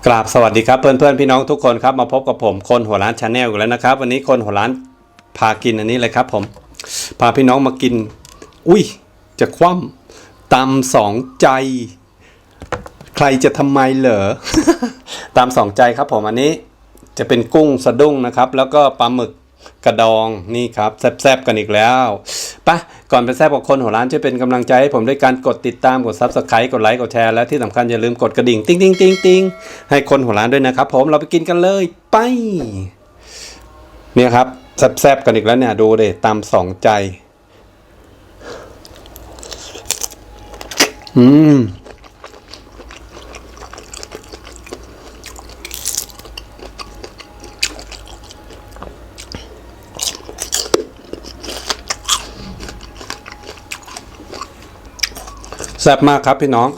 กราบสวัสดีครับเพื่อนๆพี่น้องทุกคนครับมาพบกับผมคนหัวร้านชาแนลกันแล้วนะครับวันนี้คนหัวร้านพากินอันนี้เลยครับผมพาพี่น้องมากินอุ้ยจะคว่ำตำสองใจใครจะทำไมเหรอ ตำสองใจครับผมอันนี้จะเป็นกุ้งสะดุ้งนะครับแล้วก็ปลาหมึกกระดองนี่ครับแซ่บๆกันอีกแล้วไปก่อนไปแซ่บกับคนหัวร้านช่วยเป็นกำลังใจให้ผมด้วยการกดติดตามกด Subscribe กดไลค์กดแชร์และที่สำคัญอย่าลืมกดกระดิ่งติ๊งติ๊งติ๊งติ๊งให้คนหัวร้านด้วยนะครับผมเราไปกินกันเลยไปเนี่ยครับแซ่บๆกันอีกแล้วเนี่ยดูดิตำสองใจแซ่บมากครับพี่น้อง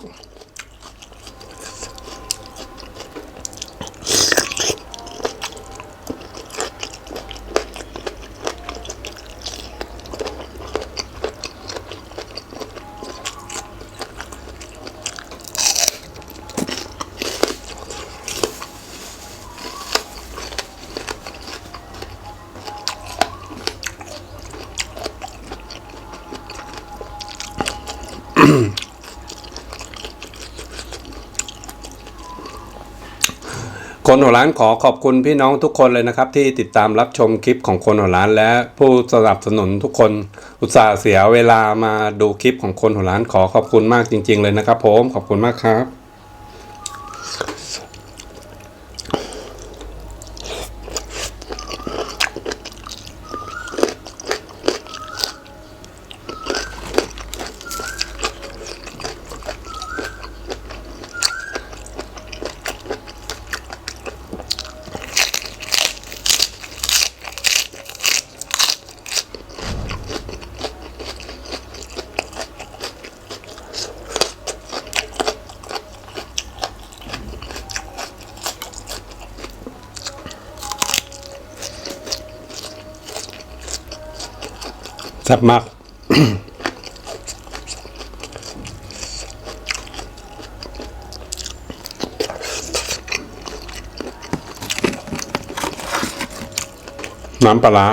คนหัวร้านขอขอบคุณพี่น้องทุกคนเลยนะครับที่ติดตามรับชมคลิปของคนหัวร้านและผู้สนับสนุนทุกคนอุตส่าห์เสียเวลามาดูคลิปของคนหัวร้านขอขอบคุณมากจริงๆเลยนะครับผมขอบคุณมากครับแซ่บมาก น้ำปลาร้า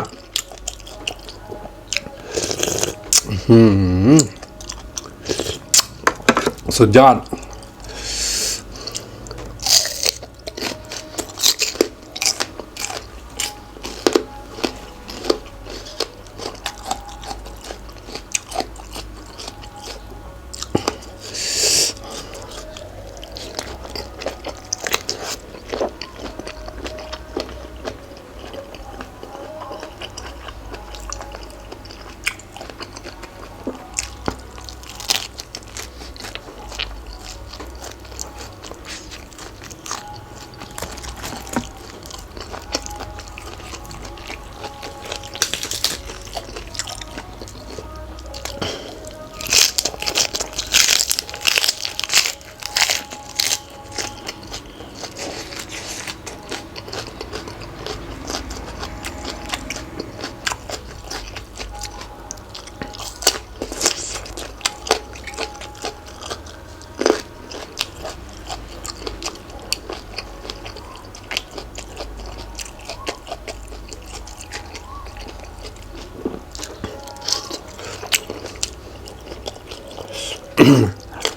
สุดยอด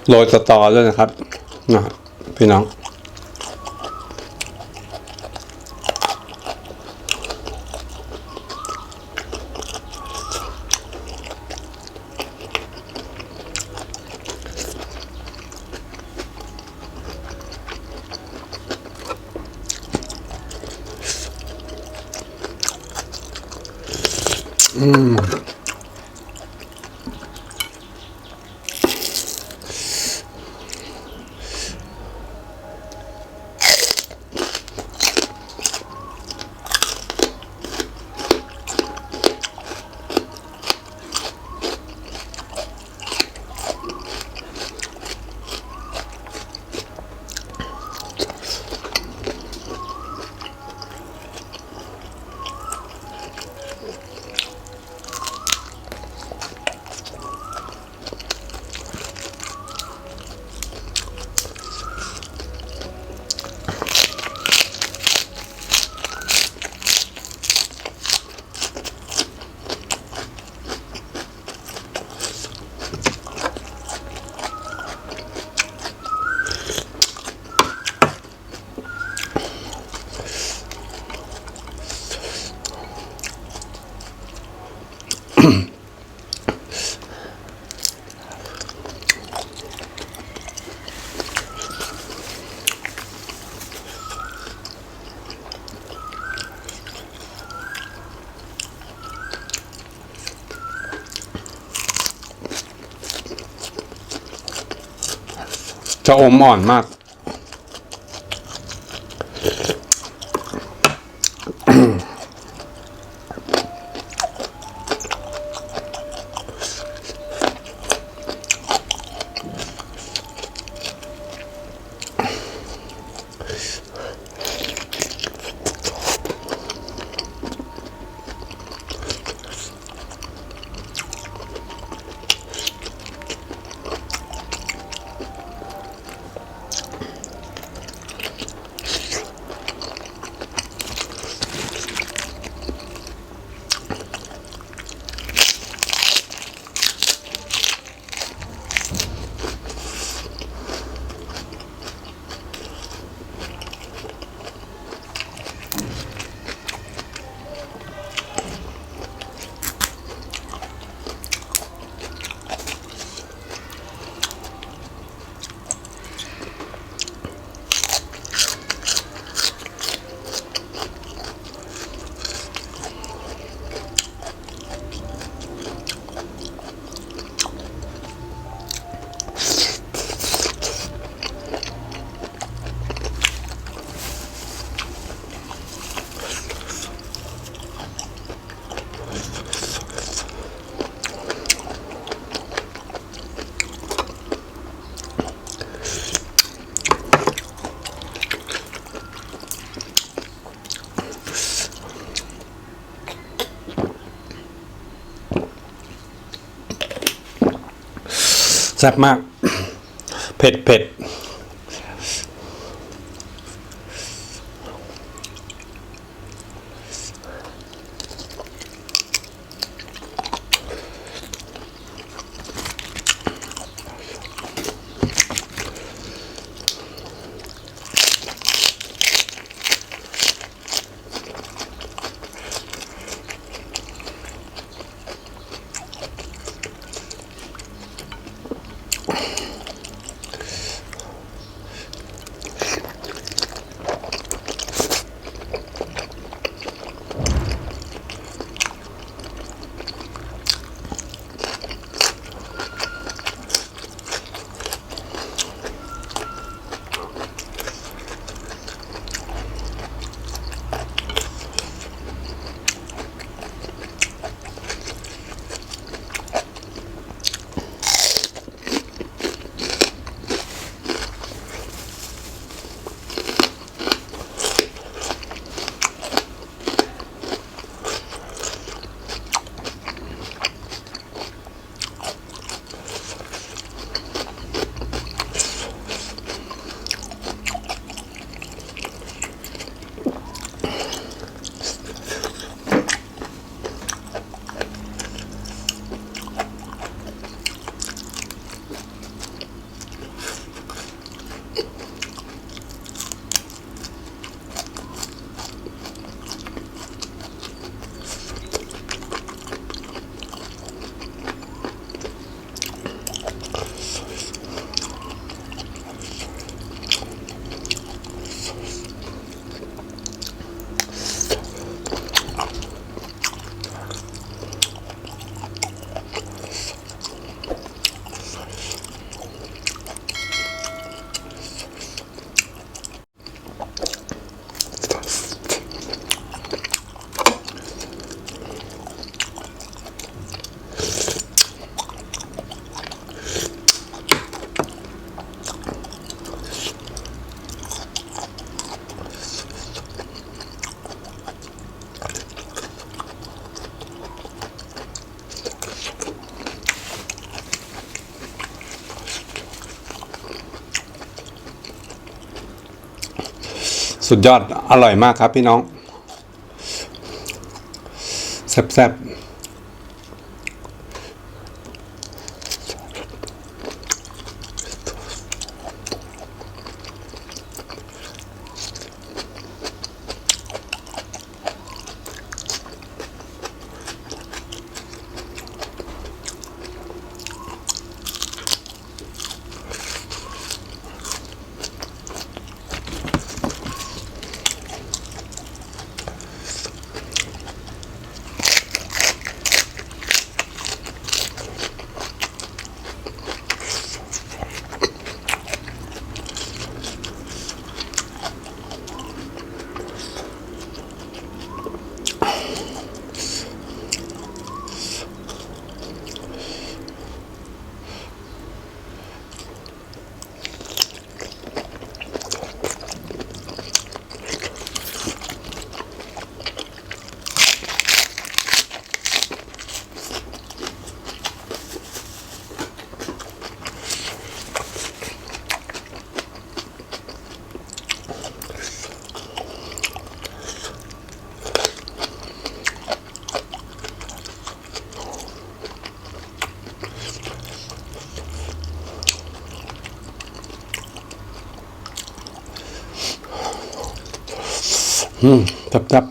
โรยสตอด้วยนะครับนะพี่น้อง ชะอมอ่อนมาก แซ่บมาก เผ็ดเผ็ดสุดยอดอร่อยมากครับพี่น้องแซ่บๆ จับ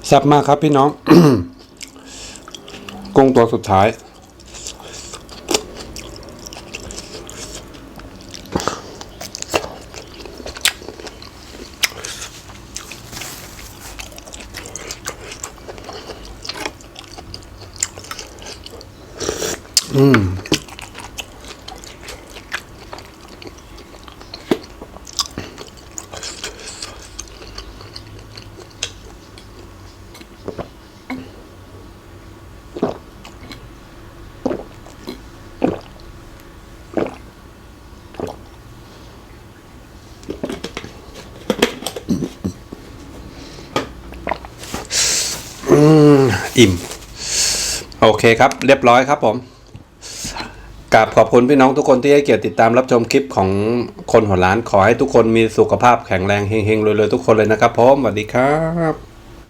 แซ่บมากครับพี่น้อง กุ้งตัวสุดท้ายอิ่มโอเคครับเรียบร้อยครับผมกราบขอบคุณพี่น้องทุกคนที่ให้เกียรติติดตามรับชมคลิปของคนหัวล้านขอให้ทุกคนมีสุขภาพแข็งแรงเฮงๆรวยๆทุกคนเลยนะครับผมสวัสดีครับ